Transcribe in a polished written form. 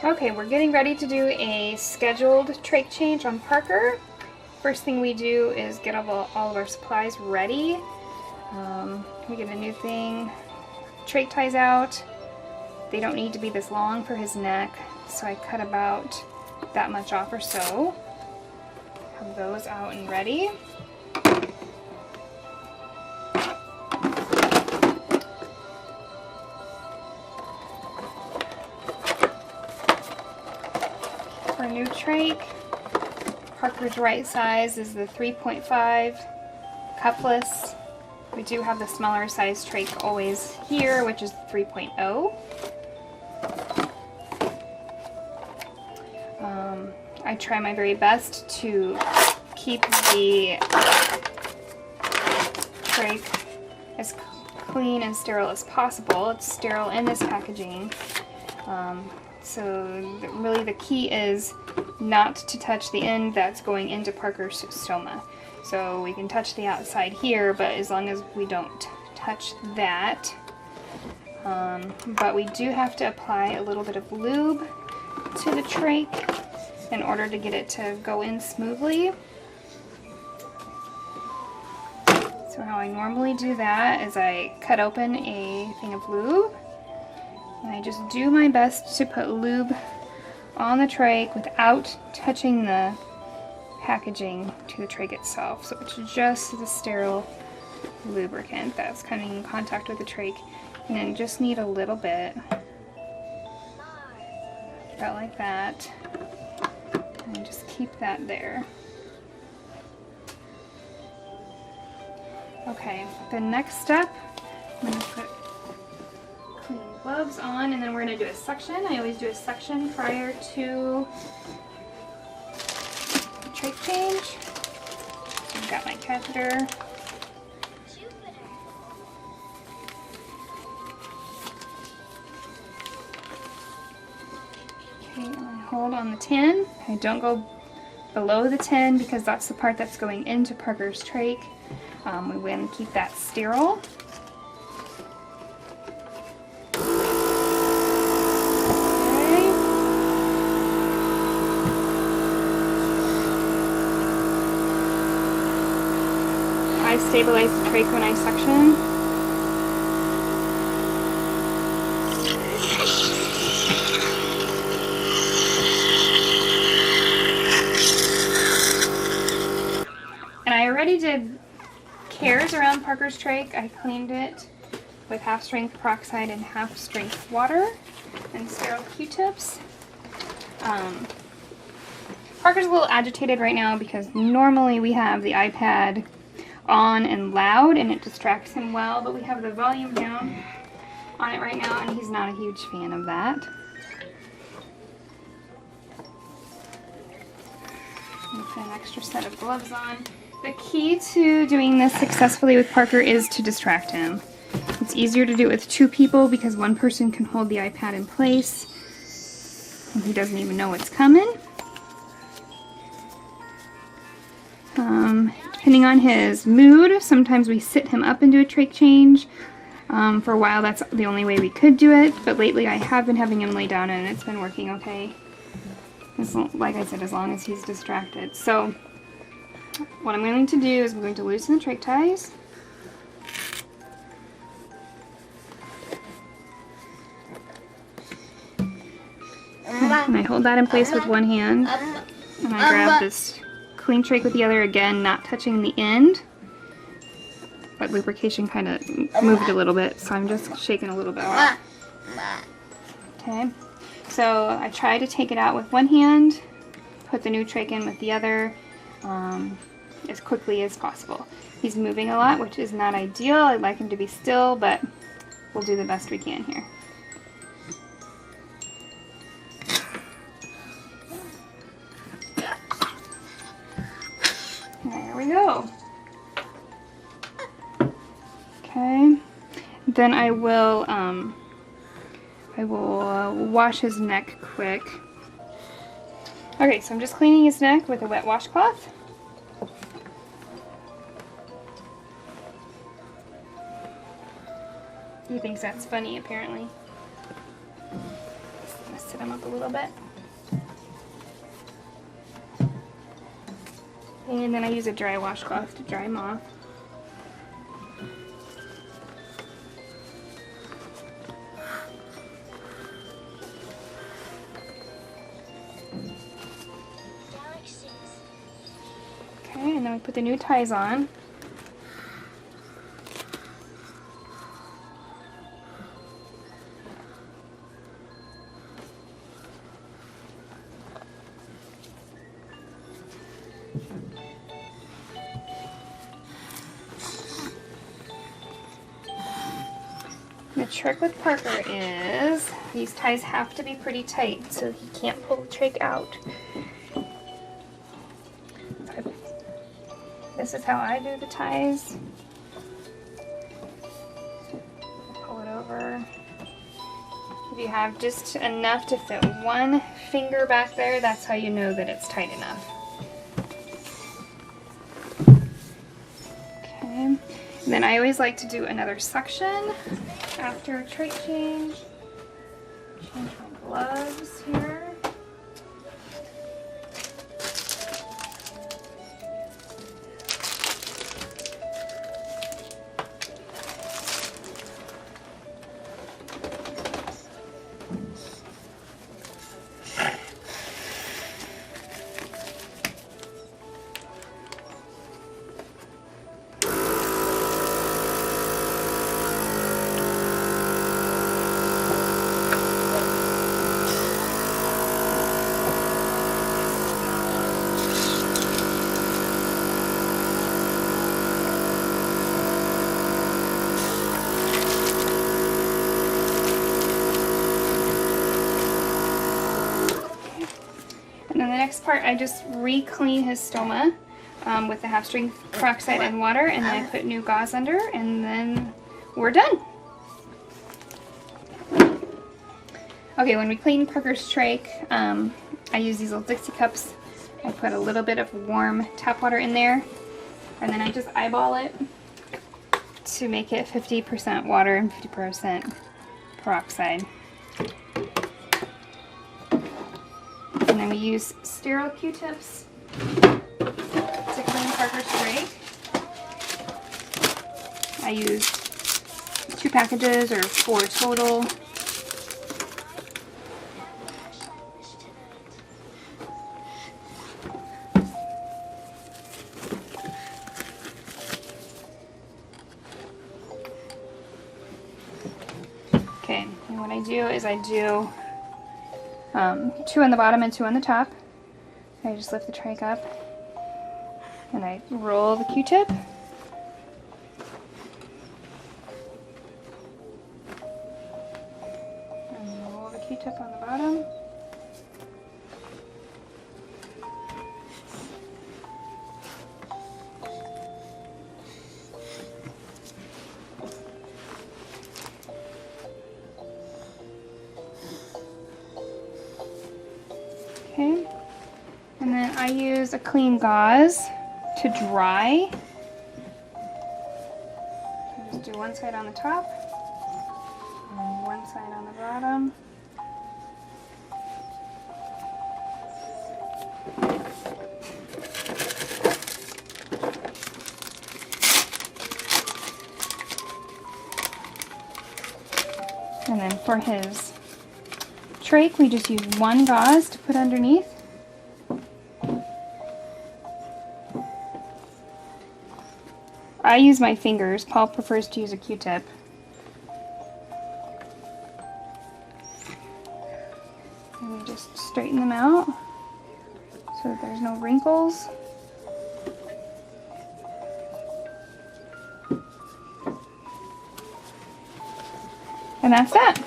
Okay, we're getting ready to do a scheduled trach change on Parker. First thing we do is get all of our supplies ready. We get a new thing. Trach ties out. They don't need to be this long for his neck, so I cut about that much off or so. Have those out and ready. For a new trach, Parker's right size is the 3.5 cupless. We do have the smaller size trach always here, which is 3.0. I try my very best to keep the trach as clean and sterile as possible. It's sterile in this packaging. So really the key is not to touch the end that's going into Parker's stoma. So we can touch the outside here, but as long as we don't touch that. But we do have to apply a little bit of lube to the trach in order to get it to go in smoothly. So how I normally do that is I cut open a thing of lube and I just do my best to put lube on the trach without touching the packaging to the trach itself. So it's just the sterile lubricant that's coming in contact with the trach, and then just need a little bit, about like that, and just keep that there. Okay, the next step, I'm going to put clean gloves on, and then we're going to do a suction. I always do a suction prior to the trach change. I've got my catheter. Okay, and I hold on the 10. I don't go below the 10 because that's the part that's going into Parker's trach. We want to keep that sterile. Okay. I stabilize the trach when I suction. And I already did hairs around Parker's trach. I cleaned it with half-strength peroxide and half-strength water and sterile Q-tips. Parker's a little agitated right now because normally we have the iPad on and loud and it distracts him well, but we have the volume down on it right now and he's not a huge fan of that. And put an extra set of gloves on. The key to doing this successfully with Parker is to distract him. It's easier to do it with two people because one person can hold the iPad in place and he doesn't even know what's coming. Depending on his mood, sometimes we sit him up and do a trach change. For a while that's the only way we could do it, but lately I have been having him lay down and it's been working okay. Like I said, as long as he's distracted. So what I'm going to do is I'm going to loosen the trach ties. And I hold that in place with one hand. And I grab this clean trach with the other, again, not touching the end. But lubrication kind of moved a little bit, so I'm just shaking a little bit off. Okay, so I try to take it out with one hand, put the new trach in with the other, as quickly as possible. He's moving a lot, which is not ideal. I'd like him to be still, but we'll do the best we can here. There we go. Okay, then I will wash his neck quick. Okay, so I'm just cleaning his neck with a wet washcloth. He thinks that's funny, apparently. sit them up a little bit. And then I use a dry washcloth to dry them off. Okay, and then we put the new ties on. The trick with Parker is these ties have to be pretty tight so he can't pull the trach out. This is how I do the ties. Pull it over. If you have just enough to fit one finger back there, that's how you know that it's tight enough. Okay. And then I always like to do another suction after a trach change. Change my gloves here. And then the next part, I just re-clean his stoma with the half-strength peroxide and water, and then I put new gauze under, and then we're done. Okay, when we clean Parker's trach, I use these little Dixie cups. I put a little bit of warm tap water in there, and then I just eyeball it to make it 50% water and 50% peroxide. And then we use sterile Q-tips to clean Parker's trach. I use 2 packages or 4 total. Okay, and what I do is I do 2 on the bottom and 2 on the top. I just lift the trach up and I roll the Q-tip. And roll the Q-tip on the bottom. Okay, and then I use a clean gauze to dry. I just do one side on the top and one side on the bottom. And then for his trach, we just use one gauze to put underneath. I use my fingers. Paul prefers to use a Q-tip. And we just straighten them out so that there's no wrinkles. And that's that.